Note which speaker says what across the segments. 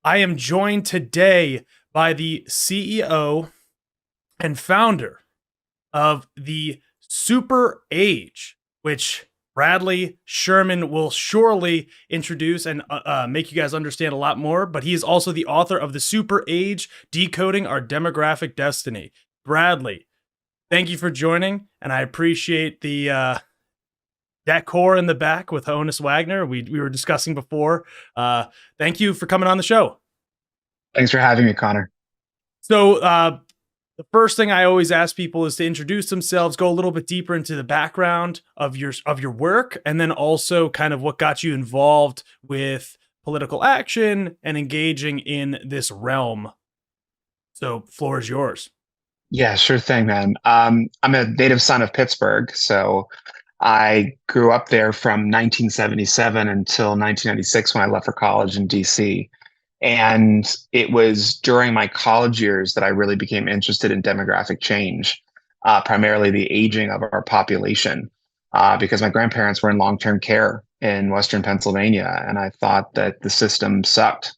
Speaker 1: I am joined today by the CEO and founder of the Super Age, which Bradley Schurman will surely introduce and make you guys understand a lot more. But he is also the author of the Super Age, Decoding Our Demographic Destiny. Bradley, thank you for joining, and I appreciate the decor in the back with Honus Wagner. We were discussing before. Thank you for coming on the show.
Speaker 2: Thanks for having me, Connor.
Speaker 1: So, the first thing I always ask people is to introduce themselves, go a little bit deeper into the background of your work, and then also kind of what got you involved with political action and engaging in this realm. So, floor is yours.
Speaker 2: Yeah, sure thing, man. I'm a native son of Pittsburgh, so I grew up there from 1977 until 1996 when I left for college in DC. And it was during my college years that I really became interested in demographic change, primarily the aging of our population, because my grandparents were in long-term care in Western Pennsylvania, and I thought that the system sucked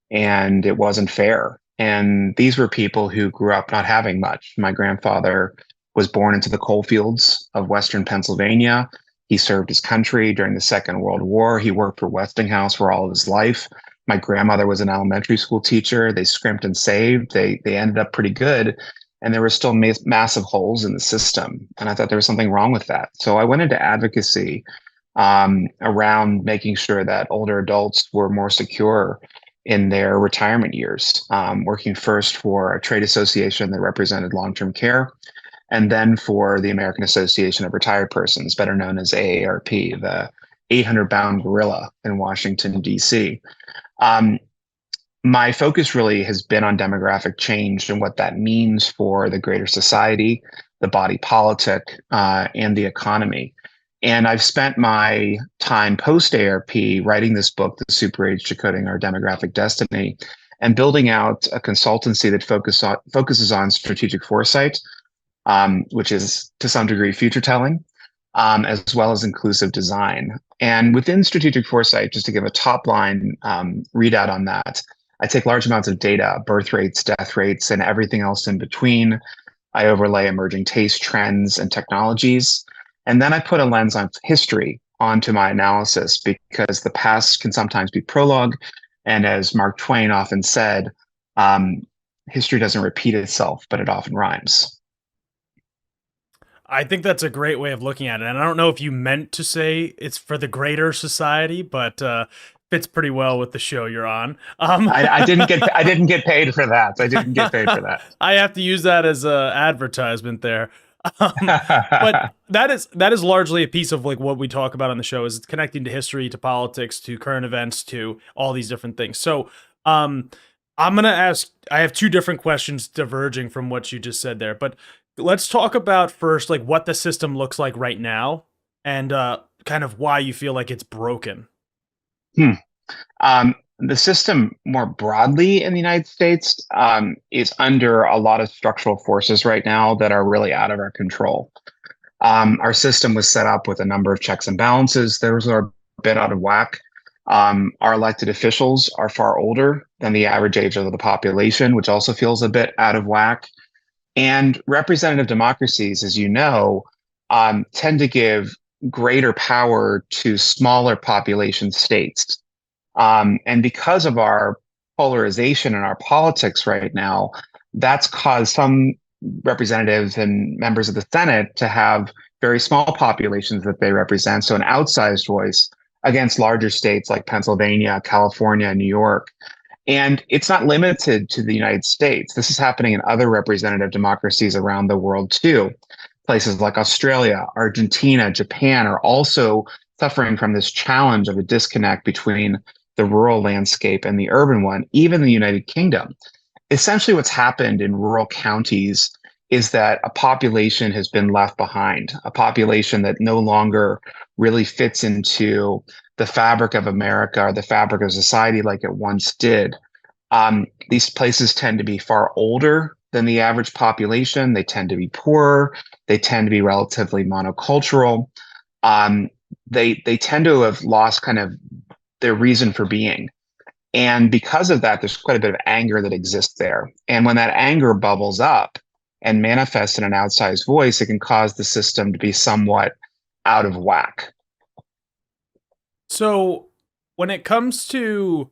Speaker 2: and it wasn't fair. And these were people who grew up not having much. My grandfather was born into the coal fields of Western Pennsylvania. He served his country during the Second World War. He worked for Westinghouse for all of his life. My grandmother was an elementary school teacher. They scrimped and saved. They ended up pretty good. And there were still massive holes in the system. And I thought there was something wrong with that. So I went into advocacy around making sure that older adults were more secure in their retirement years, working first for a trade association that represented long-term care, and then for the American Association of Retired Persons, better known as AARP, the 800-pound gorilla in Washington, D.C. Um, my focus really has been on demographic change and what that means for the greater society, the body politic, and the economy. And I've spent my time post ARP writing this book, The Super Age Decoding Our Demographic Destiny, and building out a consultancy that focuses on strategic foresight, which is to some degree future telling, as well as inclusive design. And within strategic foresight, just to give a top line readout on that, I take large amounts of data, birth rates, death rates, and everything else in between. I overlay emerging taste trends and technologies. And then I put a lens on history onto my analysis because the past can sometimes be prologue. And as Mark Twain often said, history doesn't repeat itself, but it often rhymes.
Speaker 1: I think that's a great way of looking at it. And I don't know if you meant to say it's for the greater society, but fits pretty well with the show you're on.
Speaker 2: I didn't get paid for that. I didn't get paid for that.
Speaker 1: I have to use that as a advertisement there. But that is largely a piece of like what we talk about on the show is connecting to history, to politics, to current events, to all these different things. So I'm gonna ask. I have two different questions diverging from what you just said there, but let's talk about first like what the system looks like right now and kind of why you feel like it's broken.
Speaker 2: Hmm. The system more broadly in the United States is under a lot of structural forces right now that are really out of our control. Our system was set up with a number of checks and balances. Those are a bit out of whack. Our elected officials are far older than the average age of the population, which also feels a bit out of whack. And representative democracies, as you know, tend to give greater power to smaller population states. And because of our polarization in our politics right now, that's caused some representatives and members of the Senate to have very small populations that they represent, so an outsized voice against larger states like Pennsylvania, California, New York. And it's not limited to the United States. This is happening in other representative democracies around the world too. Places like Australia, Argentina, Japan are also suffering from this challenge of a disconnect between the rural landscape and the urban one, even the United Kingdom. Essentially, what's happened in rural counties is that a population has been left behind, a population that no longer really fits into the fabric of America or the fabric of society like it once did. These places tend to be far older than the average population. They tend to be poorer. They tend to be relatively monocultural. They tend to have lost kind of their reason for being. And because of that, there's quite a bit of anger that exists there. And when that anger bubbles up and manifests in an outsized voice, it can cause the system to be somewhat out of whack.
Speaker 1: So when it comes to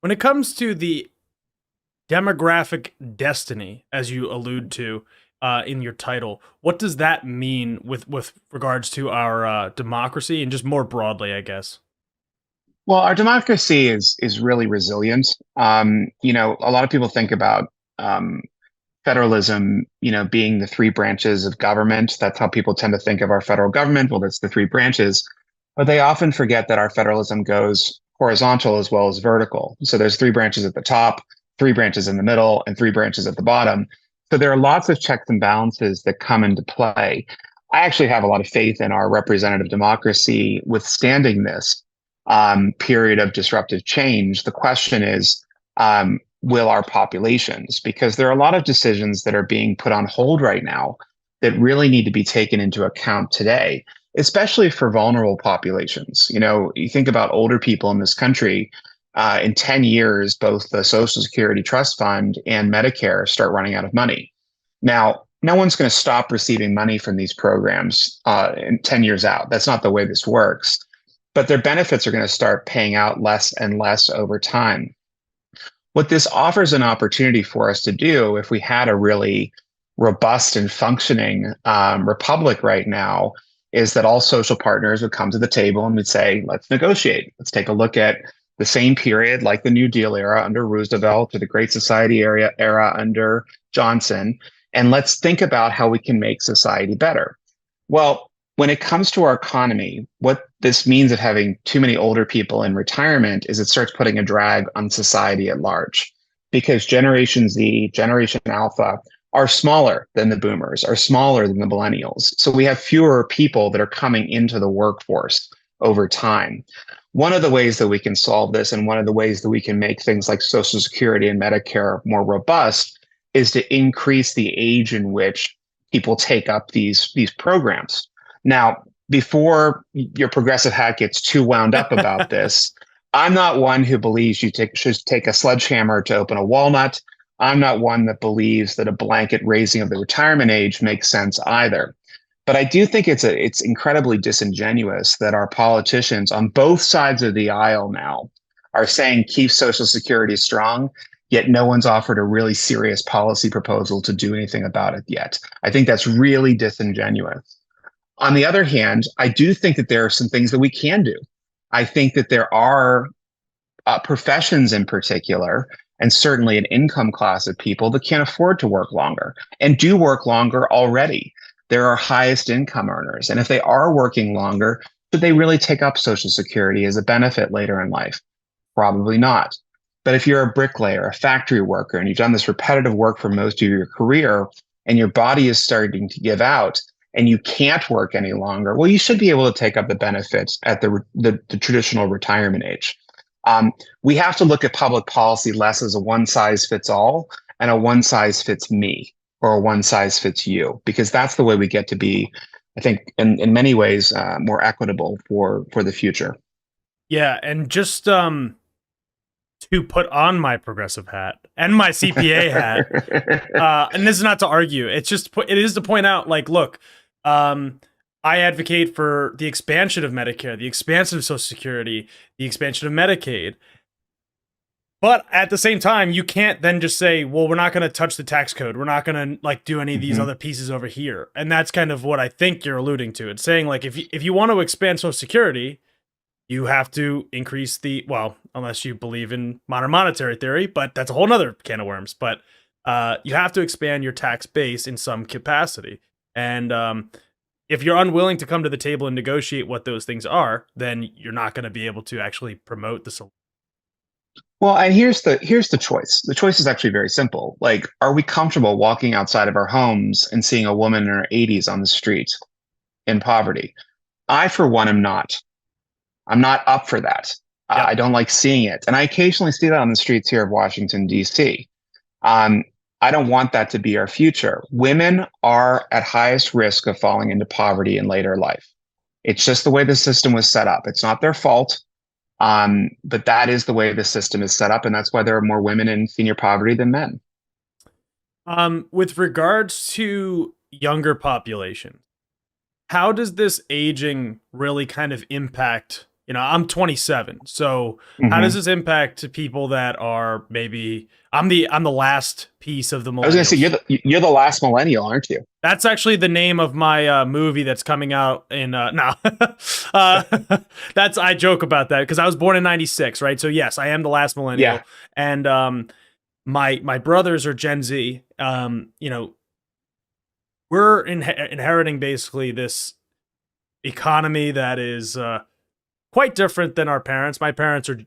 Speaker 1: the demographic destiny, as you allude to in your title, what does that mean with regards to our democracy and just more broadly, I guess?
Speaker 2: Well, our democracy is really resilient. A lot of people think about federalism, being the three branches of government. That's how people tend to think of our federal government. Well, that's the three branches. But they often forget that our federalism goes horizontal as well as vertical. So there's three branches at the top, three branches in the middle, and three branches at the bottom. So there are lots of checks and balances that come into play. I actually have a lot of faith in our representative democracy withstanding this period of disruptive change. The question is, will our populations? Because there are a lot of decisions that are being put on hold right now that really need to be taken into account today, especially for vulnerable populations. You think about older people in this country. In 10 years, both the Social Security Trust Fund and Medicare start running out of money. Now, no one's going to stop receiving money from these programs in 10 years out. That's not the way this works. But their benefits are going to start paying out less and less over time. What this offers an opportunity for us to do, if we had a really robust and functioning republic right now, is that all social partners would come to the table and would say, let's negotiate. Let's take a look at the same period, like the New Deal era under Roosevelt, or the Great Society era under Johnson, and let's think about how we can make society better. Well, when it comes to our economy, what this means of having too many older people in retirement is it starts putting a drag on society at large, because Generation Z, Generation Alpha are smaller than the boomers, are smaller than the millennials. So we have fewer people that are coming into the workforce over time. One of the ways that we can solve this, and one of the ways that we can make things like Social Security and Medicare more robust, is to increase the age in which people take up these programs. Now, before your progressive hat gets too wound up about this, I'm not one who believes you should take a sledgehammer to open a walnut. I'm not one that believes that a blanket raising of the retirement age makes sense either. But I do think it's incredibly disingenuous that our politicians on both sides of the aisle now are saying keep Social Security strong, yet no one's offered a really serious policy proposal to do anything about it yet. I think that's really disingenuous. On the other hand, I do think that there are some things that we can do. I think that there are professions in particular, and certainly an income class of people that can't afford to work longer and do work longer already. There are highest income earners. And if they are working longer, should they really take up Social Security as a benefit later in life? Probably not. But if you're a bricklayer, a factory worker, and you've done this repetitive work for most of your career, and your body is starting to give out, and you can't work any longer, well, you should be able to take up the benefits at the traditional retirement age. We have to look at public policy less as a one size fits all and a one size fits me, or a one size fits you, because that's the way we get to be, I think, in many ways, more equitable for the future.
Speaker 1: Yeah, and just to put on my progressive hat and my CPA hat, and this is not to argue, it is to point out, like, look, I advocate for the expansion of Medicare, the expansion of Social Security, the expansion of Medicaid. But at the same time, you can't then just say, well, we're not going to touch the tax code. We're not going to do any of these other pieces over here. And that's kind of what I think you're alluding to. It's saying, like, if you want to expand Social Security, you have to increase unless you believe in modern monetary theory, but that's a whole nother can of worms. But you have to expand your tax base in some capacity. And if you're unwilling to come to the table and negotiate what those things are, then you're not going to be able to actually promote the solution.
Speaker 2: Well, and here's the choice. The choice is actually very simple. Like, are we comfortable walking outside of our homes and seeing a woman in her 80s on the street in poverty? I, for one, am not. I'm not up for that.
Speaker 1: Yep.
Speaker 2: I don't like seeing it. And I occasionally see that on the streets here of Washington, D.C. I don't want that to be our future. Women are at highest risk of falling into poverty in later life. It's just the way the system was set up. It's not their fault. But that is the way the system is set up, and that's why there are more women in senior poverty than men.
Speaker 1: With regards to younger population, how does this aging really kind of impact? I'm 27, so how does
Speaker 2: Hmm.
Speaker 1: this impact people that are maybe I'm the last piece of the
Speaker 2: I was going to say
Speaker 1: millennials.
Speaker 2: you're the last millennial, aren't you?
Speaker 1: That's actually the name of my movie that's coming out in no. uh, that's I joke about that because I was born in '96, right? So yes, I am the last
Speaker 2: Yeah.
Speaker 1: millennial, and my brothers are Gen Z. We're inheriting basically this economy that is quite different than our parents. My parents are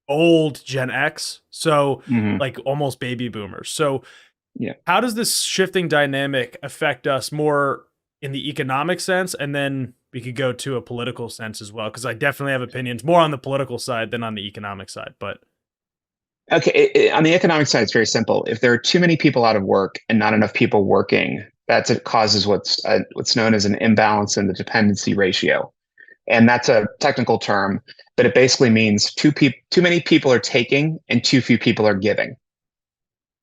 Speaker 1: old Gen X, so
Speaker 2: Hmm.
Speaker 1: like almost baby boomers. So
Speaker 2: Yeah.
Speaker 1: how does this shifting dynamic affect us more in the economic sense, and then we could go to a political sense as well, because I definitely have opinions more on the political side than on the economic side. But
Speaker 2: Okay. On the economic side, it's very simple. If there are too many people out of work and not enough people working, it causes what's known as an imbalance in the dependency ratio. And that's a technical term, but it basically means too many people are taking and too few people are giving.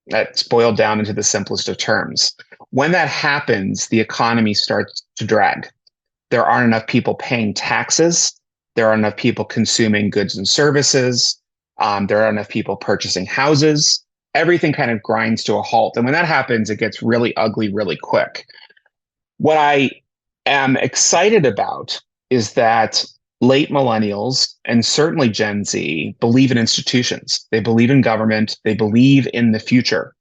Speaker 2: That's boiled down into the simplest of terms. When that happens, the economy starts to drag. There aren't enough people paying taxes. There aren't enough people consuming goods and services. There aren't enough people purchasing houses. Everything kind of grinds to a halt. And when that happens, it gets really ugly really quick. What I am excited about is that late millennials and certainly Gen Z believe in institutions. They believe in government. They believe in the future.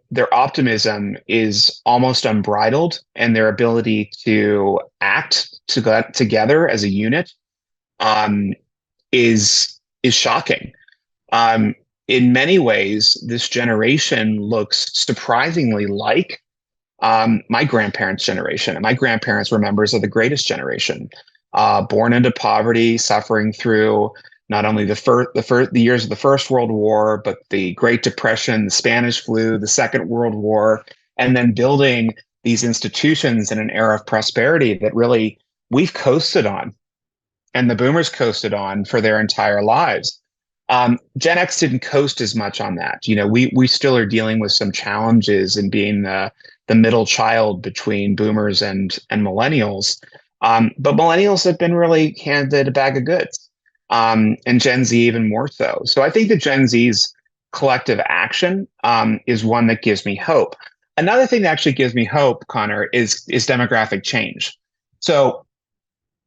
Speaker 2: Their optimism is almost unbridled, and their ability to act together as a unit um, is shocking. Um, in many ways, this generation looks surprisingly like my grandparents' generation, and my grandparents were members of the greatest generation, born into poverty, suffering through not only the years of the First World War, but the Great Depression, the Spanish flu, the Second World War, and then building these institutions in an era of prosperity that really we've coasted on, and the boomers coasted on for their entire lives. Gen X didn't coast as much on that. We still are dealing with some challenges in being the middle child between boomers and millennials. But millennials have been really handed a bag of goods, and Gen Z even more so. So I think that Gen Z's collective action is one that gives me hope. Another thing that actually gives me hope, Connor, is demographic change. So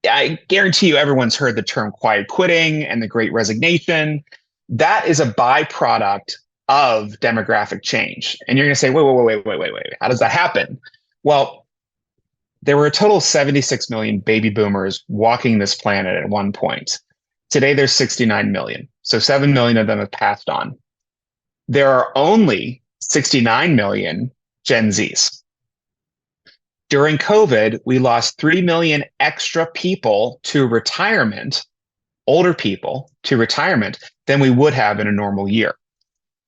Speaker 2: I guarantee you everyone's heard the term quiet quitting and the great resignation. That is a byproduct of demographic change. And you're going to say, wait. How does that happen? Well, there were a total of 76 million baby boomers walking this planet at one point. Today, there's 69 million. So 7 million of them have passed on. There are only 69 million Gen Zs. During COVID, we lost 3 million extra people to retirement, older people to retirement, than we would have in a normal year.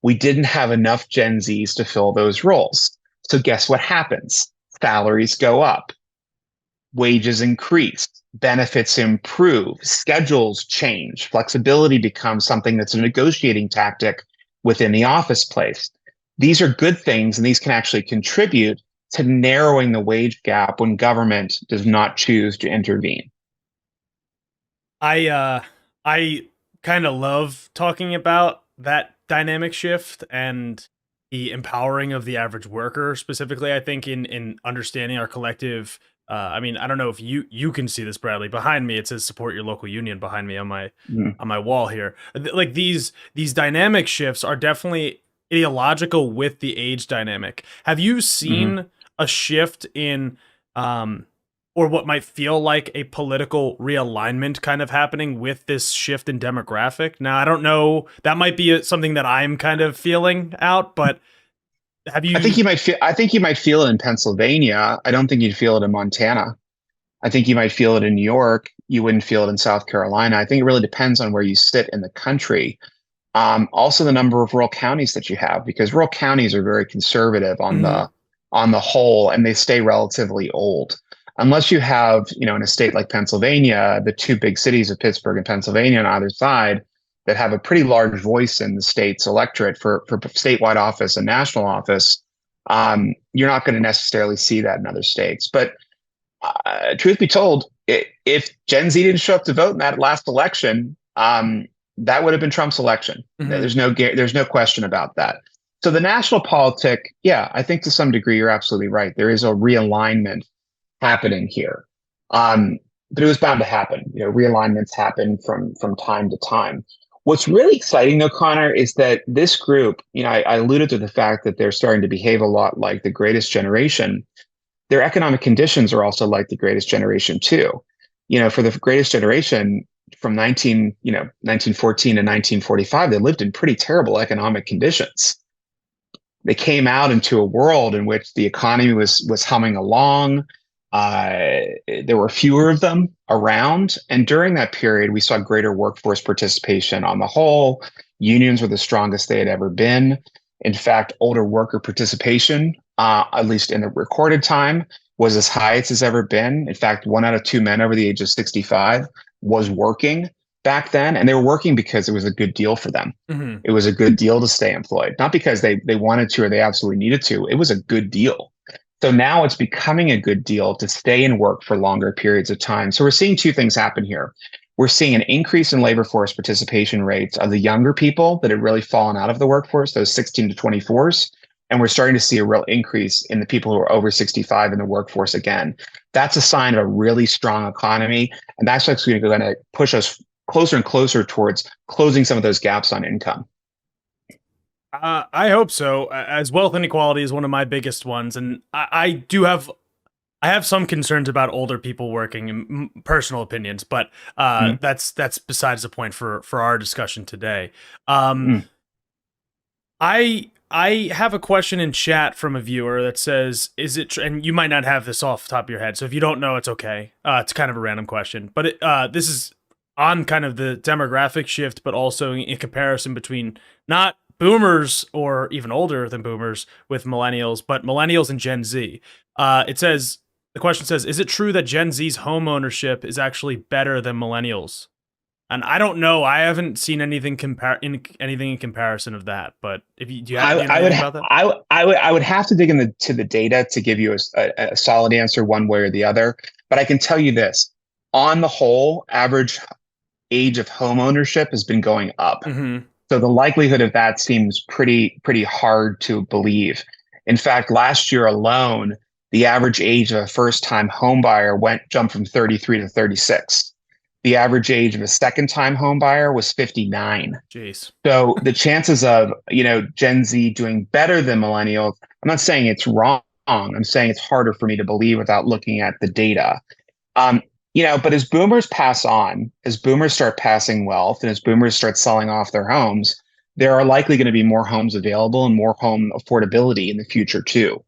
Speaker 2: We didn't have enough Gen Zs to fill those roles. So guess what happens? Salaries go up, wages increase, benefits improve, schedules change, flexibility becomes something that's a negotiating tactic within the office place. These are good things, and these can actually contribute to narrowing the wage gap when government does not choose to intervene.
Speaker 1: I kind of love talking about that dynamic shift and the empowering of the average worker specifically. I think in understanding our collective. I mean, I don't know if you can see this, Bradley. Behind me, it says "Support your local union" behind me
Speaker 2: Mm.
Speaker 1: on my wall here. Like these dynamic shifts are definitely ideological with the age dynamic. Have you
Speaker 2: Mhm.
Speaker 1: seen a shift in um or what might feel like a political realignment kind of happening with this shift in demographic? Now, I don't know. That might be something that I'm kind of feeling out, but have
Speaker 2: I think
Speaker 1: you?
Speaker 2: you might feel. I think you might feel it in Pennsylvania. I don't think you'd feel it in Montana. I think you might feel it in New York. You wouldn't feel it in South Carolina. I think it really depends on where you sit in the country. Also, the number of rural counties that you have, because rural counties are very conservative
Speaker 1: Mhm.
Speaker 2: on the whole, and they stay relatively old. unless you have, in a state like Pennsylvania, the two big cities of Pittsburgh and Pennsylvania on either side that have a pretty large voice in the state's electorate for statewide office and national office, you're not going to necessarily see that in other states. But truth be told, if Gen Z didn't show up to vote in that last election, that would have been Trump's election.
Speaker 1: Mm-hmm.
Speaker 2: There's no question about that. So the national politic, yeah, I think to some degree you're absolutely right. There is a realignment happening here, but it was bound to happen. Realignments happen from time to time. What's really exciting, though, Connor, is that this group, I alluded to the fact that they're starting to behave a lot like the greatest generation. Their economic conditions are also like the greatest generation too. For the greatest generation from 1914 to 1945, they lived in pretty terrible economic conditions. They came out into a world in which the economy was humming along. There were fewer of them around. And during that period, we saw greater workforce participation on the whole. Unions were the strongest they had ever been. In fact, older worker participation, at least in the recorded time, was as high as it's ever been. In fact, 1 out of 2 men over the age of 65 was working back then. And they were working because it was a good deal for them.
Speaker 1: Mm-hmm.
Speaker 2: It was a good deal to stay employed, not because they wanted to or they absolutely needed to. It was a good deal. So now it's becoming a good deal to stay in work for longer periods of time. So we're seeing two things happen here. We're seeing an increase in labor force participation rates of the younger people that had really fallen out of the workforce, those 16 to 24s. And we're starting to see a real increase in the people who are over 65 in the workforce again. That's a sign of a really strong economy. And that's actually going to push us closer and closer towards closing some of those gaps on income.
Speaker 1: I hope so. As wealth inequality is one of my biggest ones, and I have some concerns about older people working, in personal opinions, but that's besides the point for our discussion today. I have a question in chat from a viewer that says, "Is it?" And you might not have this off the top of your head, so if you don't know, it's okay. It's kind of a random question, but this is on kind of the demographic shift, but also in comparison between not boomers or even older than boomers with millennials, but millennials and Gen Z. The question says, is it true that Gen Z's home ownership is actually better than millennials? And I don't know. I haven't seen anything in comparison of that. But do you know anything about that?
Speaker 2: I would have to dig into the data to give you a solid answer one way or the other. But I can tell you this: on the whole, average age of home ownership has been going up.
Speaker 1: Mm-hmm.
Speaker 2: So the likelihood of that seems pretty hard to believe. In fact, last year alone, the average age of a first-time home buyer jumped from 33 to 36. The average age of a second-time home buyer was 59.
Speaker 1: Jeez.
Speaker 2: So the chances of, Gen Z doing better than millennials, I'm not saying it's wrong. I'm saying it's harder for me to believe without looking at the data. But as boomers pass on, as boomers start passing wealth, and as boomers start selling off their homes, there are likely going to be more homes available and more home affordability in the future too.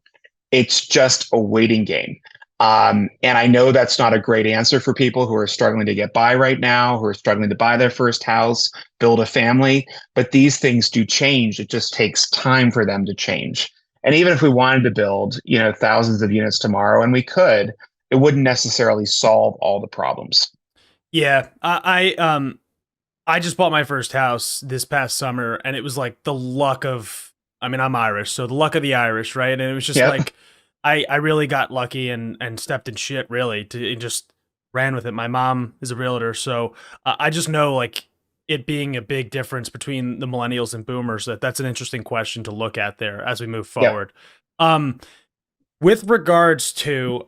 Speaker 2: It's just a waiting game. And I know that's not a great answer for people who are struggling to get by right now, who are struggling to buy their first house, build a family, but these things do change. It just takes time for them to change. And even if we wanted to build, thousands of units tomorrow, and we could, it wouldn't necessarily solve all the problems.
Speaker 1: Yeah, I just bought my first house this past summer, and it was like the luck of, I'm Irish, so the luck of the Irish, right? And it was just like, I really got lucky and stepped in shit, really, and just ran with it. My mom is a realtor, so I just know, like, it being a big difference between the millennials and boomers, that's an interesting question to look at there as we move forward. With regards to,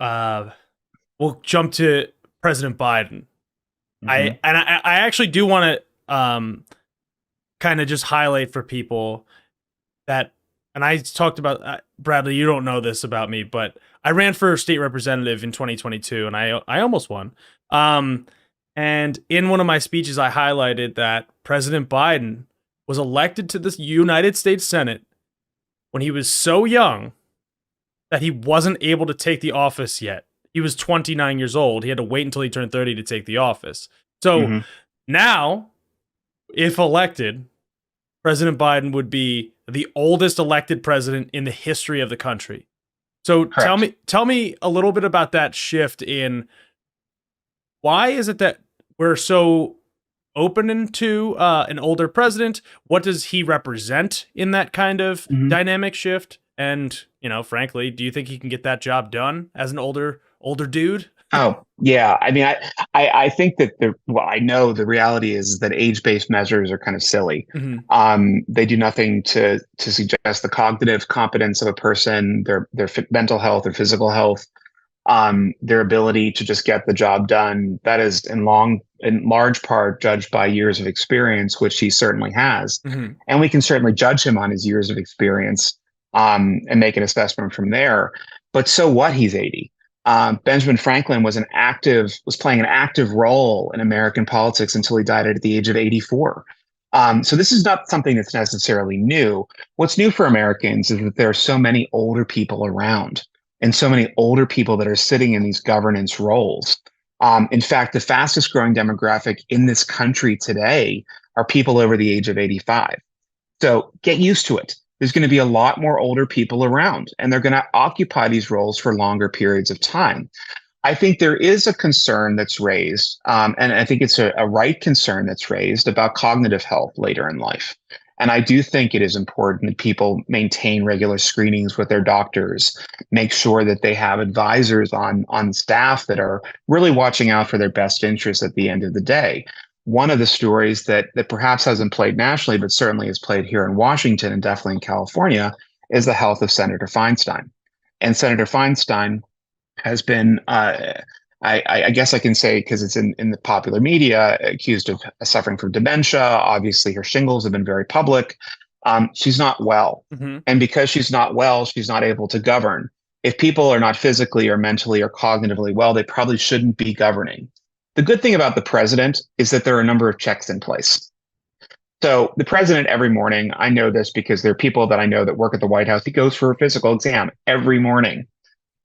Speaker 1: we'll jump to President Biden. I actually do want to kind of just highlight for people that, and I talked about, Bradley, you don't know this about me, but I ran for state representative in 2022 and I almost won. And in one of my speeches, I highlighted that President Biden was elected to the United States Senate when he was so young that he wasn't able to take the office yet. He was 29 years old. He had to wait until he turned 30 to take the office. So now, if elected, President Biden would be the oldest elected president in the history of the country. So
Speaker 2: Correct.
Speaker 1: tell me a little bit about that shift in why is it that we're so open into an older president? What does he represent in that kind of dynamic shift? And, you know, frankly, do you think he can get that job done as an older dude?
Speaker 2: Oh, yeah. I mean, I think that well, I know the reality is that age-based measures are kind of silly.
Speaker 1: Mm-hmm.
Speaker 2: They do nothing to suggest the cognitive competence of a person, their mental health or physical health, their ability to just get the job done. That is in large part judged by years of experience, which he certainly has.
Speaker 1: Mm-hmm.
Speaker 2: And we can certainly judge him on his years of experience, and make an assessment from there. But so what? He's 80. Benjamin Franklin was playing an active role in American politics until he died at the age of 84. So this is not something that's necessarily new. What's new for Americans is that there are so many older people around and so many older people that are sitting in these governance roles. In fact, the fastest growing demographic in this country today are people over the age of 85. So get used to it. There's going to be a lot more older people around, and they're going to occupy these roles for longer periods of time. I think there is a concern that's raised, and I think it's a right concern that's raised about cognitive health later in life. And I do think it is important that people maintain regular screenings with their doctors, make sure that they have advisors on staff that are really watching out for their best interests at the end of the day. One of the stories that perhaps hasn't played nationally, but certainly has played here in Washington and definitely in California, is the health of Senator Feinstein. And Senator Feinstein has been, I guess I can say, because it's in the popular media, accused of suffering from dementia. Obviously, her shingles have been very public. She's not well.
Speaker 1: Mm-hmm.
Speaker 2: And because she's not well, she's not able to govern. If people are not physically or mentally or cognitively well, they probably shouldn't be governing. The good thing about the president is that there are a number of checks in place. So the president every morning, I know this because there are people that I know that work at the White House, he goes for a physical exam every morning.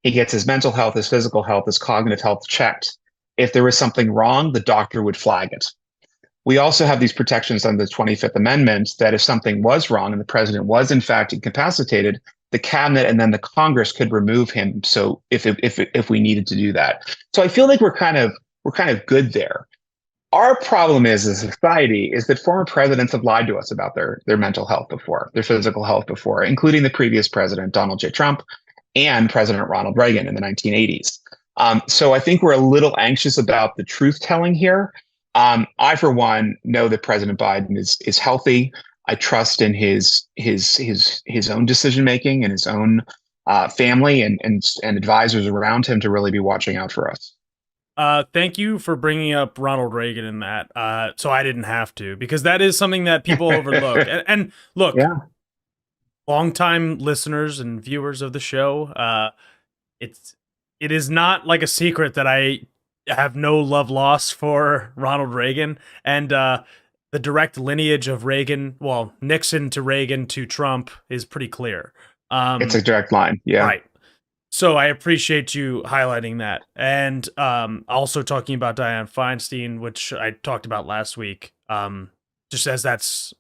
Speaker 2: He gets his mental health, his physical health, his cognitive health checked. If there was something wrong, the doctor would flag it. We also have these protections under the 25th Amendment that if something was wrong and the president was in fact incapacitated, the cabinet and then the Congress could remove him. So if we needed to do that, so I feel like we're kind of good there. Our problem is as a society is that former presidents have lied to us about their mental health before, their physical health before, including the previous president, Donald J. Trump, and President Ronald Reagan in the 1980s. So I think we're a little anxious about the truth telling here. I, for one, know that President Biden is healthy. I trust in his own decision making and his own family and advisors around him to really be watching out for us.
Speaker 1: Thank you for bringing up Ronald Reagan in that. So I didn't have to, because that is something that people overlook. And look,
Speaker 2: Yeah.
Speaker 1: longtime listeners and viewers of the show, it is not like a secret that I have no love lost for Ronald Reagan, and the direct lineage of Reagan, well, Nixon to Reagan to Trump, is pretty clear.
Speaker 2: It's a direct line. Yeah.
Speaker 1: Right. So I appreciate you highlighting that. And also talking about Dianne Feinstein, which I talked about last week, just as that's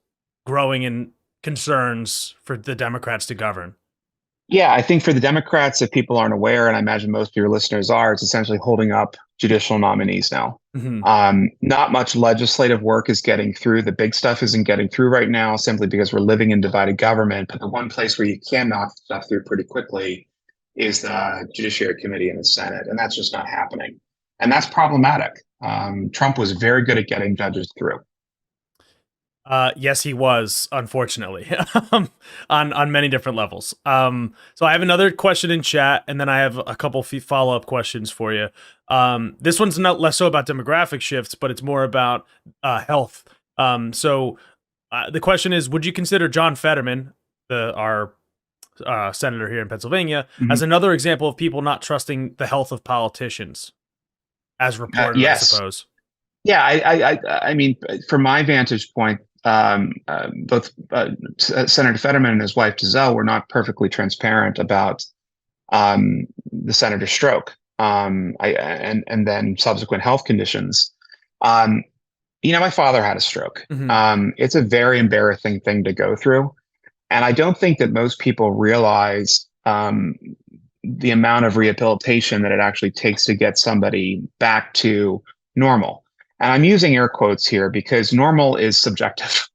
Speaker 1: growing in concerns for the Democrats to govern.
Speaker 2: Yeah, I think for the Democrats, if people aren't aware, and I imagine most of your listeners are, it's essentially holding up judicial nominees now.
Speaker 1: Mm-hmm.
Speaker 2: Not much legislative work is getting through. The big stuff isn't getting through right now simply because we're living in divided government. But the one place where you can knock stuff through pretty quickly is the Judiciary Committee in the Senate, and that's just not happening. And that's problematic. Trump was very good at getting judges through.
Speaker 1: Yes, he was, unfortunately, on many different levels. So I have another question in chat, and then I have a couple follow-up questions for you. This one's not less so about demographic shifts, but it's more about health. So the question is, would you consider John Fetterman, our senator here in Pennsylvania, as another example of people not trusting the health of politicians, as reported,
Speaker 2: yes.
Speaker 1: I suppose?
Speaker 2: Yeah, I mean, from my vantage point, both Senator Fetterman and his wife Giselle were not perfectly transparent about the senator's stroke, and then subsequent health conditions. My father had a stroke.
Speaker 1: Mm-hmm.
Speaker 2: It's a very embarrassing thing to go through, and I don't think that most people realize the amount of rehabilitation that it actually takes to get somebody back to normal. And I'm using air quotes here because normal is subjective.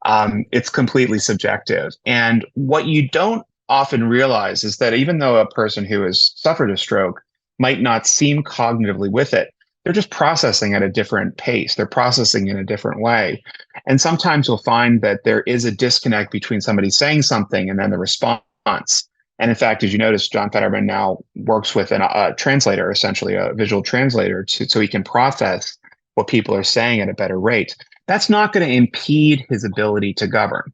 Speaker 2: It's completely subjective. And what you don't often realize is that even though a person who has suffered a stroke might not seem cognitively with it, they're just processing at a different pace. They're processing in a different way. And sometimes you'll find that there is a disconnect between somebody saying something and then the response. And in fact, as you notice, John Fetterman now works with a translator, essentially a visual translator, so he can process what people are saying at a better rate. That's not going to impede his ability to govern.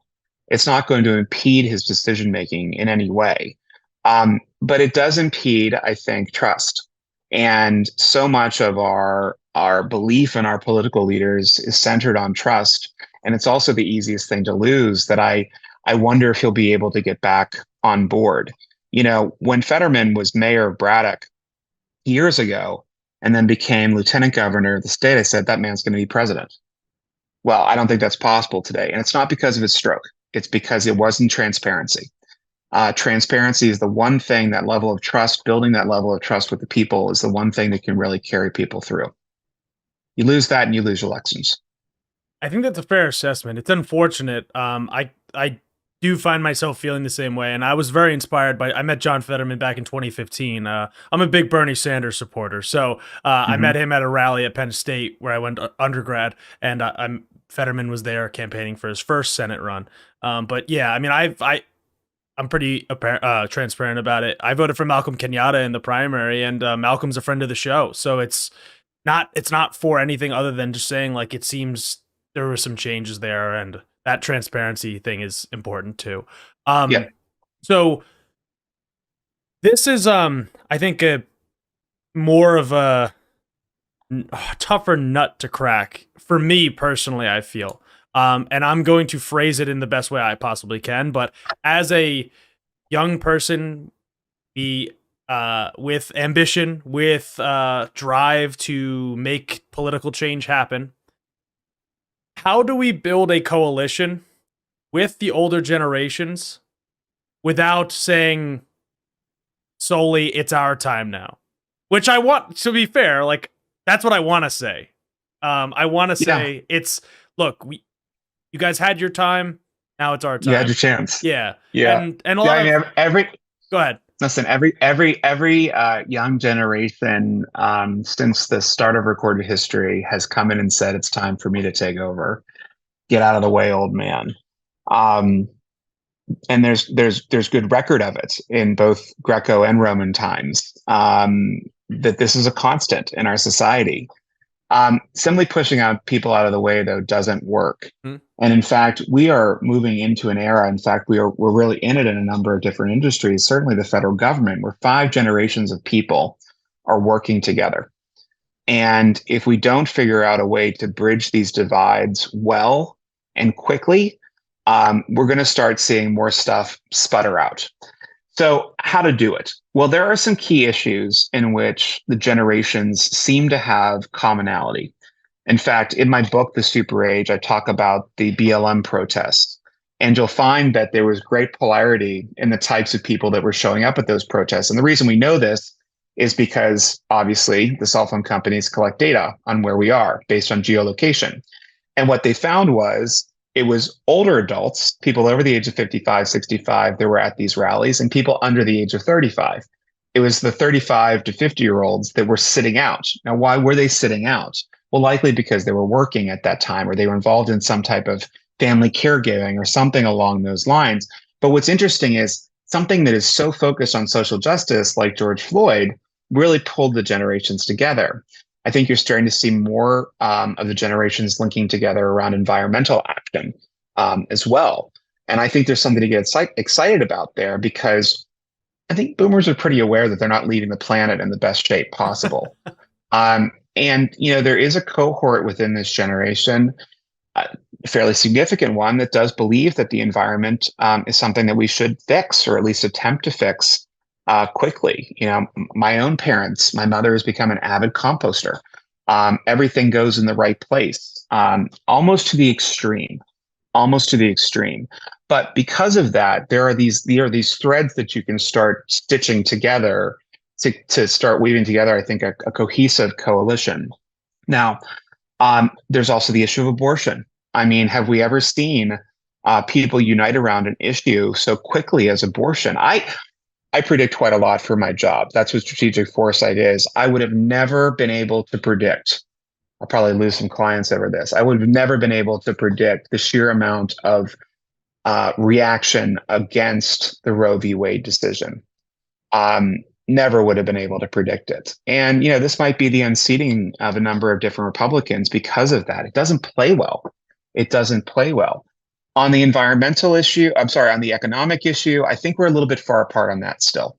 Speaker 2: It's not going to impede his decision making in any way. But it does impede, I think, trust. And so much of our belief in our political leaders is centered on trust. And it's also the easiest thing to lose that I wonder if he'll be able to get back on board. You know, when Fetterman was mayor of Braddock years ago and then became lieutenant governor of the state, I said, that man's going to be president. Well, I don't think that's possible today. And it's not because of his stroke. It's because it wasn't transparency. Transparency is the one thing, that level of trust, building that level of trust with the people is the one thing that can really carry people through. You lose that and you lose elections.
Speaker 1: I think that's a fair assessment. It's unfortunate. I do find myself feeling the same way, and I was very inspired by. I met John Fetterman back in 2015. I'm a big Bernie Sanders supporter, so I met him at a rally at Penn State where I went undergrad, and Fetterman was there campaigning for his first Senate run. But yeah, I mean, I'm pretty transparent about it. I voted for Malcolm Kenyatta in the primary, and Malcolm's a friend of the show, so it's not for anything other than just saying like it seems there were some changes there, and that transparency thing is important too.
Speaker 2: Yeah.
Speaker 1: So this is I think a more of a tougher nut to crack for me personally, I feel. And I'm going to phrase it in the best way I possibly can, but as a young person, be with ambition, with drive to make political change happen, how do we build a coalition with the older generations without saying solely it's our time now? Which I want, to be fair, like that's what I want to say. I want to say it's, look, you guys had your time, now it's our time.
Speaker 2: You had your chance.
Speaker 1: Yeah.
Speaker 2: Yeah.
Speaker 1: And a lot
Speaker 2: I mean,
Speaker 1: of
Speaker 2: every
Speaker 1: go ahead.
Speaker 2: listen, every young generation since the start of recorded history has come in and said it's time for me to take over. Get out of the way, old man. And there's good record of it in both Greco and Roman times, that this is a constant in our society. Simply pushing out people out of the way, though, doesn't work. And in fact, we are moving into an era. In fact, we're really in it in a number of different industries, certainly the federal government, where 5 generations of people are working together. And if we don't figure out a way to bridge these divides well and quickly, we're going to start seeing more stuff sputter out. So how to do it? Well, there are some key issues in which the generations seem to have commonality. In fact, in my book, The Super Age, I talk about the BLM protests. And you'll find that there was great polarity in the types of people that were showing up at those protests. And the reason we know this is because, obviously, the cell phone companies collect data on where we are based on geolocation. And what they found was it was older adults, people over the age of 55, 65, that were at these rallies, and people under the age of 35. It was the 35 to 50-year-olds that were sitting out. Now, why were they sitting out? Well, likely because they were working at that time, or they were involved in some type of family caregiving or something along those lines. But what's interesting is something that is so focused on social justice, like George Floyd, really pulled the generations together. I think you're starting to see more of the generations linking together around environmental action as well. And I think there's something to get excited about there, because I think boomers are pretty aware that they're not leaving the planet in the best shape possible. And, you know, there is a cohort within this generation, a fairly significant one, that does believe that the environment is something that we should fix, or at least attempt to fix quickly. You know, my own parents, my mother has become an avid composter. Everything goes in the right place, almost to the extreme. But because of that, there are these threads that you can start stitching together to start weaving together, I think, a cohesive coalition. Now, there's also the issue of abortion. I mean, have we ever seen people unite around an issue so quickly as abortion? I predict quite a lot for my job. That's what strategic foresight is. I would have never been able to predict. I'll probably lose some clients over this. I would have never been able to predict the sheer amount of reaction against the Roe v. Wade decision. Never would have been able to predict it. And, this might be the unseating of a number of different Republicans because of that. It doesn't play well. It doesn't play well. On the environmental issue, on the economic issue, I think we're a little bit far apart on that still.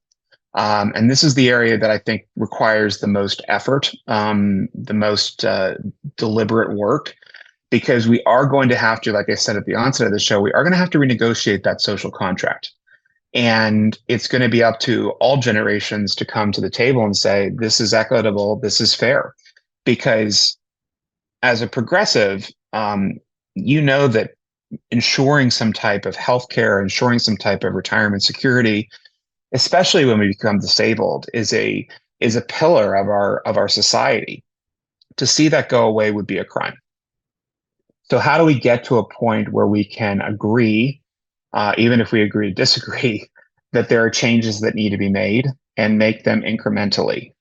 Speaker 2: And this is the area that I think requires the most effort, the most deliberate work, because we are going to have to, like I said at the onset of the show, we are going to have to renegotiate that social contract. And it's going to be up to all generations to come to the table and say, this is equitable, this is fair. Because as a progressive, that ensuring some type of healthcare, ensuring some type of retirement security, especially when we become disabled, is a pillar of our society. To see that go away would be a crime. So how do we get to a point where we can agree, even if we agree to disagree, that there are changes that need to be made and make them incrementally?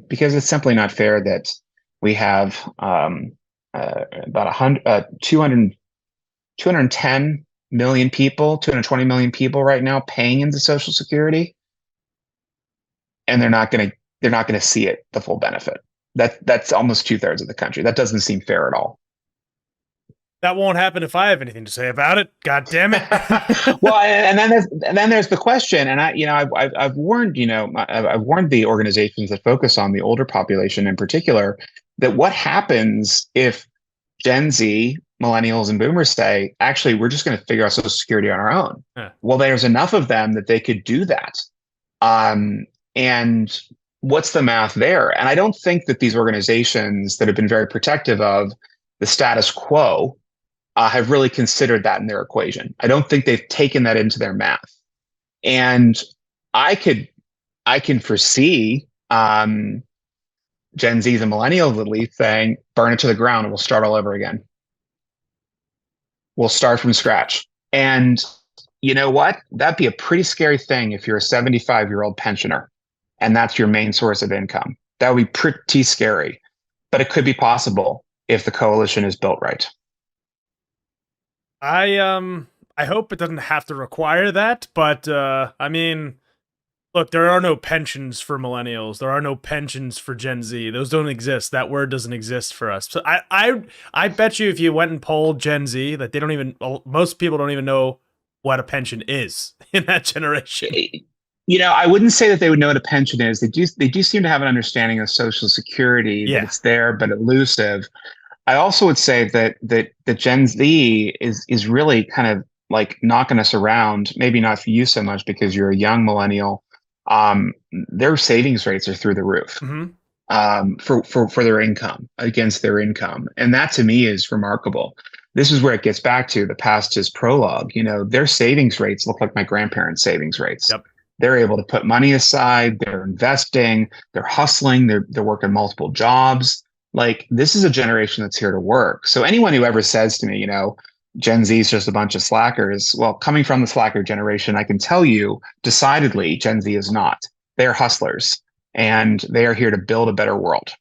Speaker 2: Because it's simply not fair that we have about 210 million people, 220 million people right now paying into Social Security, and they're not going to see it, the full benefit. That's almost 2/3 of the country. That doesn't seem fair at all.
Speaker 1: That won't happen if I have anything to say about it. God damn it.
Speaker 2: Well, and then there's the question, and I've warned I've warned the organizations that focus on the older population in particular, that what happens if Gen Z, millennials, and boomers say, actually, we're just going to figure out Social Security on our own. Well, there's enough of them that they could do that. And what's the math there? And I don't think that these organizations that have been very protective of the status quo have really considered that in their equation. I don't think they've taken that into their math. And I can foresee Gen Zs and millennials at least saying, burn it to the ground and we'll start all over again. We'll start from scratch. And you know what? That'd be a pretty scary thing if you're a 75-year-old pensioner and that's your main source of income. That would be pretty scary. But it could be possible if the coalition is built right.
Speaker 1: I hope it doesn't have to require that, but I mean, look, there are no pensions for millennials. There are no pensions for Gen Z. Those don't exist. That word doesn't exist for us. So I bet you if you went and polled Gen Z, that most people don't even know what a pension is in that generation.
Speaker 2: I wouldn't say that they would know what a pension is. They do seem to have an understanding of Social Security, that it's there but elusive. I also would say that the Gen Z is really kind of like knocking us around. Maybe not for you so much because you're a young millennial. Their savings rates are through the roof. For their income, against their income, and that to me is remarkable. This is where it gets back to the past is prologue. Their savings rates look like my grandparents' savings rates.
Speaker 1: Yep.
Speaker 2: They're able to put money aside. They're investing. They're hustling. They're working multiple jobs. Like, this is a generation that's here to work. So anyone who ever says to me, Gen Z is just a bunch of slackers. Well, coming from the slacker generation, I can tell you decidedly Gen Z is not. They're hustlers and they are here to build a better world.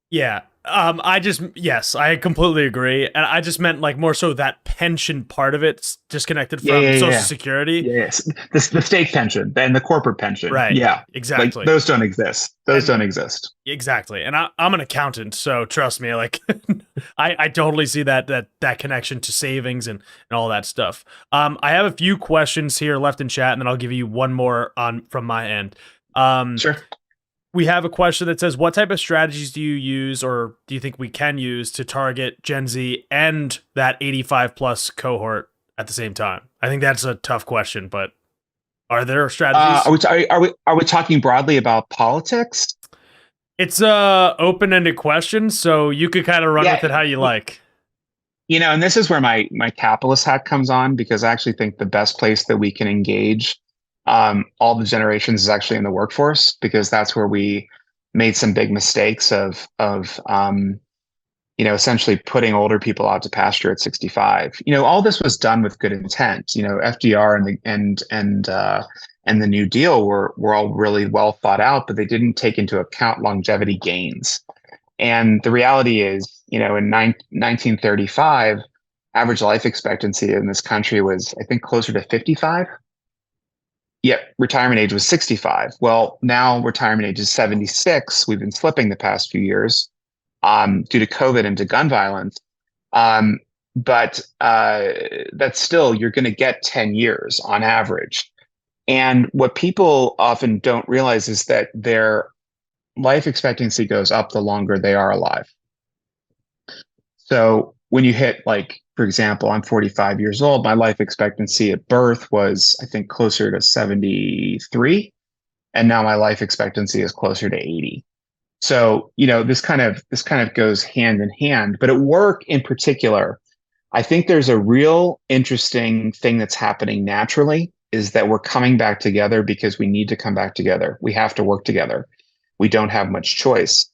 Speaker 1: Yeah. I completely agree. And I just meant like more so that pension part of it's disconnected from Social Security.
Speaker 2: Yes. The state pension and the corporate pension.
Speaker 1: Right.
Speaker 2: Yeah.
Speaker 1: Exactly.
Speaker 2: Like, those don't exist. Don't exist.
Speaker 1: Exactly. And I'm an accountant, so trust me, like I totally see that connection to savings and all that stuff. I have a few questions here left in chat, and then I'll give you one more from my end.
Speaker 2: Sure.
Speaker 1: We have a question that says, what type of strategies do you use or do you think we can use to target Gen Z and that 85 plus cohort at the same time? I think that's a tough question, but are there strategies?
Speaker 2: Are we talking broadly about politics?
Speaker 1: It's a open-ended question, so you could kind of run with it how you like.
Speaker 2: And this is where my capitalist hat comes on, because I actually think the best place that we can engage all the generations is actually in the workforce, because that's where we made some big mistakes of essentially putting older people out to pasture at 65. All this was done with good intent. FDR and the New Deal were all really well thought out, but they didn't take into account longevity gains. And the reality is, in 1935, average life expectancy in this country was, I think, closer to 55. Yet retirement age was 65. Well, now retirement age is 76. We've been slipping the past few years due to COVID and to gun violence. But that's still, you're going to get 10 years on average. And what people often don't realize is that their life expectancy goes up the longer they are alive. So when you hit, like, for example, I'm 45 years old, my life expectancy at birth was, I think, closer to 73. And now my life expectancy is closer to 80. So, this kind of goes hand in hand. But at work in particular, I think there's a real interesting thing that's happening naturally, is that we're coming back together because we need to come back together. We have to work together. We don't have much choice.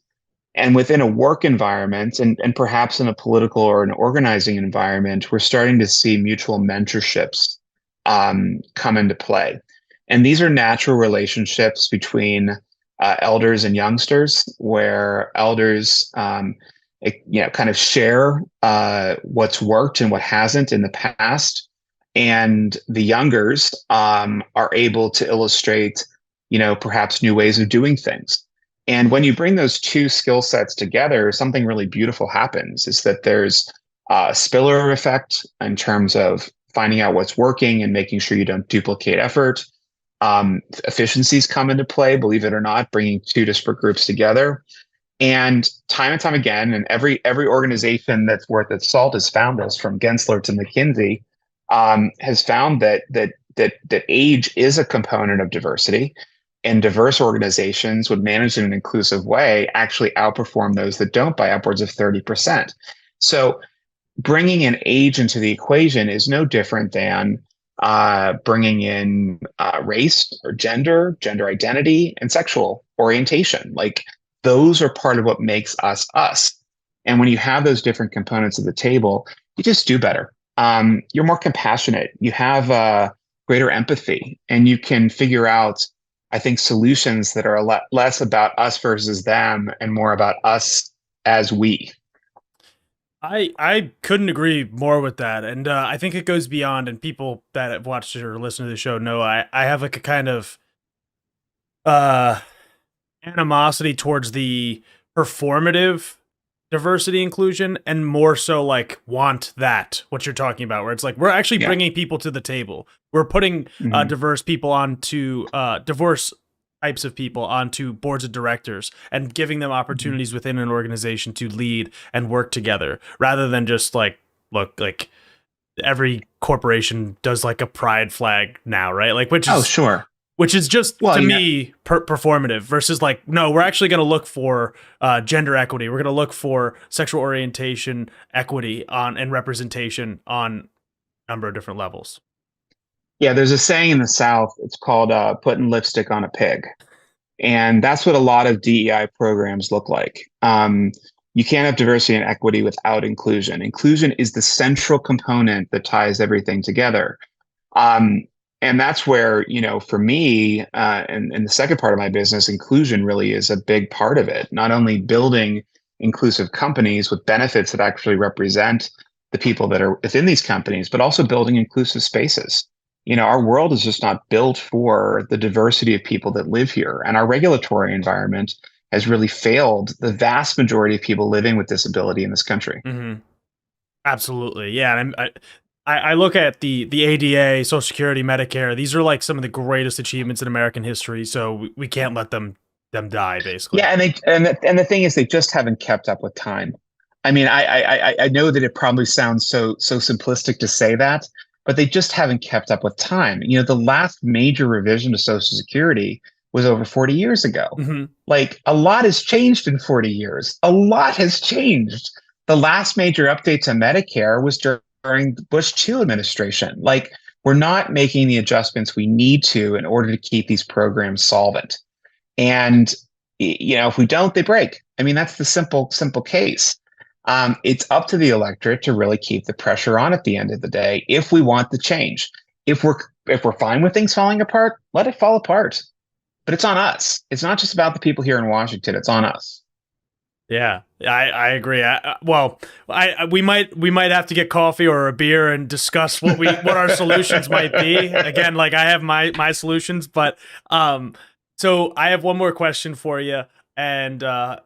Speaker 2: And within a work environment, and perhaps in a political or an organizing environment, we're starting to see mutual mentorships come into play. And these are natural relationships between elders and youngsters, where elders kind of share what's worked and what hasn't in the past, and the youngers are able to illustrate, perhaps new ways of doing things. And when you bring those two skill sets together, something really beautiful happens. Is that there's a spillover effect in terms of finding out what's working and making sure you don't duplicate effort. Efficiencies come into play, believe it or not, bringing two disparate groups together. And time again, and every organization that's worth its salt has found this, from Gensler to McKinsey, has found that age is a component of diversity, and diverse organizations would manage in an inclusive way actually outperform those that don't by upwards of 30%. So bringing in age into the equation is no different than bringing in race or gender identity, and sexual orientation. Like, those are part of what makes us us. And when you have those different components of the table, you just do better. You're more compassionate. You have greater empathy, and you can figure out, I think, solutions that are a lot less about us versus them and more about us as we.
Speaker 1: I couldn't agree more with that, and I think it goes beyond. And people that have watched or listened to the show know I have like a kind of uh animosity towards the performative diversity inclusion, and more so like want that what you're talking about, where it's like we're actually bringing people to the table. We're putting diverse people onto diverse types of people onto boards of directors, and giving them opportunities within an organization to lead and work together, rather than just like, look, like every corporation does like a pride flag now, right? Like, which is
Speaker 2: sure.
Speaker 1: Which is just, to me, performative, versus like, no, we're actually going to look for gender equity. We're going to look for sexual orientation equity and representation on a number of different levels.
Speaker 2: Yeah, there's a saying in the South. It's called putting lipstick on a pig. And that's what a lot of DEI programs look like. You can't have diversity and equity without inclusion. Inclusion is the central component that ties everything together. And that's where, for me, and the second part of my business, inclusion really is a big part of it. Not only building inclusive companies with benefits that actually represent the people that are within these companies, but also building inclusive spaces. Our world is just not built for the diversity of people that live here. And our regulatory environment has really failed the vast majority of people living with disability in this country.
Speaker 1: Mm-hmm. Absolutely. Yeah. And I look at the ADA, Social Security, Medicare. These are like some of the greatest achievements in American history. So we can't let them die, basically.
Speaker 2: Yeah, and the thing is, they just haven't kept up with time. I mean, I know that it probably sounds so simplistic to say that, but they just haven't kept up with time. The last major revision to Social Security was over 40 years ago.
Speaker 1: Mm-hmm.
Speaker 2: Like, a lot has changed in 40 years. A lot has changed. the last major update to Medicare was during the Bush 2 administration. Like, we're not making the adjustments we need to in order to keep these programs solvent. And if we don't, they break. I mean, that's the simple case. It's up to the electorate to really keep the pressure on at the end of the day if we want the change. If we're fine with things falling apart, let it fall apart. But it's on us. It's not just about the people here in Washington. It's on us.
Speaker 1: Yeah, I agree. We might have to get coffee or a beer and discuss what our solutions might be. Again, like I have my solutions, but so I have one more question for you, and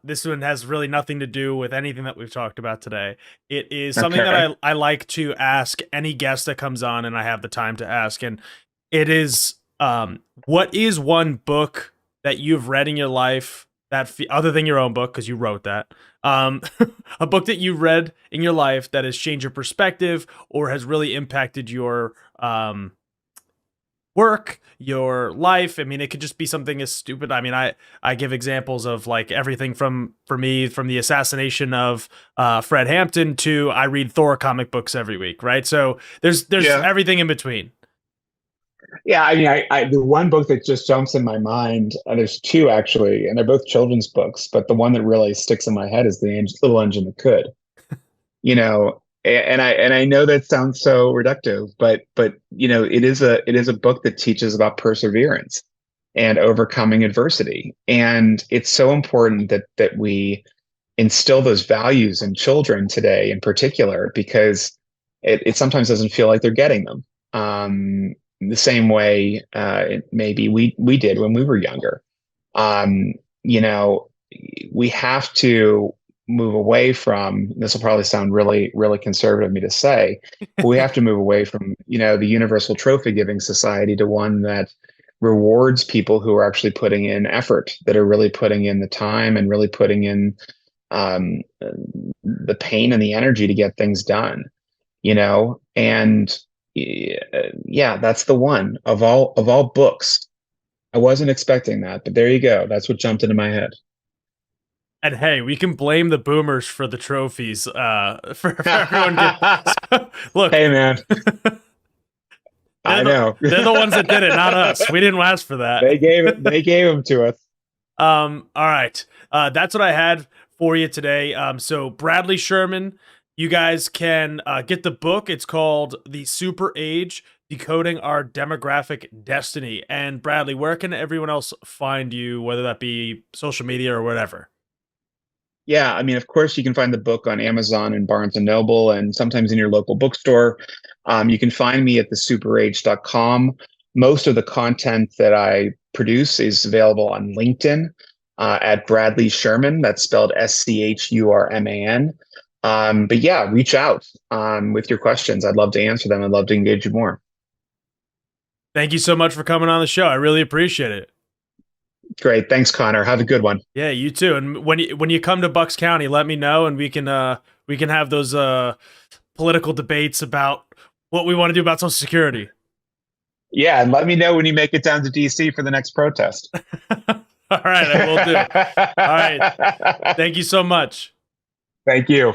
Speaker 1: this one has really nothing to do with anything that we've talked about today. It is something that I like to ask any guest that comes on, and I have the time to ask, and it is what is one book that you've read in your life that other than your own book, because you wrote that, a book that you read in your life that has changed your perspective or has really impacted your work, your life? I mean, it could just be something as stupid. I mean, I give examples of like everything from the assassination of Fred Hampton to I read Thor comic books every week, right? So there's everything in between.
Speaker 2: Yeah, I mean, I the one book that just jumps in my mind, there's two actually, and they're both children's books, but the one that really sticks in my head is The Little Engine That Could. And I know that sounds so reductive, but it is a book that teaches about perseverance and overcoming adversity, and it's so important that we instill those values in children today, in particular, because it sometimes doesn't feel like they're getting them. The same way maybe we did when we were younger. We have to move away from, this will probably sound really, really conservative of me to say, but we have to move away from, the universal trophy giving society to one that rewards people who are actually putting in effort, that are really putting in the time and really putting in the pain and the energy to get things done, and yeah, that's the one of all books. I wasn't expecting that, but there you go. That's what jumped into my head.
Speaker 1: And hey, we can blame the boomers for the trophies. For everyone. Look,
Speaker 2: hey man, I know
Speaker 1: they're the ones that did it, not us. We didn't ask for that.
Speaker 2: They gave them to us.
Speaker 1: All right, that's what I had for you today. So Bradley Schurman. You guys can get the book. It's called The Super Age, Decoding Our Demographic Destiny. And Bradley, where can everyone else find you, whether that be social media or whatever?
Speaker 2: Yeah, I mean, of course, you can find the book on Amazon and Barnes and Noble, and sometimes in your local bookstore. You can find me at thesuperage.com. Most of the content that I produce is available on LinkedIn at Bradley Schurman. That's spelled Schurman. But yeah, reach out with your questions. I'd love to answer them. I'd love to engage you more.
Speaker 1: Thank you so much for coming on the show. I really appreciate it.
Speaker 2: Great. Thanks, Connor. Have a good one.
Speaker 1: Yeah, you too. And when you come to Bucks County, let me know, and we can have those political debates about what we want to do about Social Security.
Speaker 2: Yeah, and let me know when you make it down to DC for the next protest.
Speaker 1: All right, I will do. All right. Thank you so much.
Speaker 2: Thank you.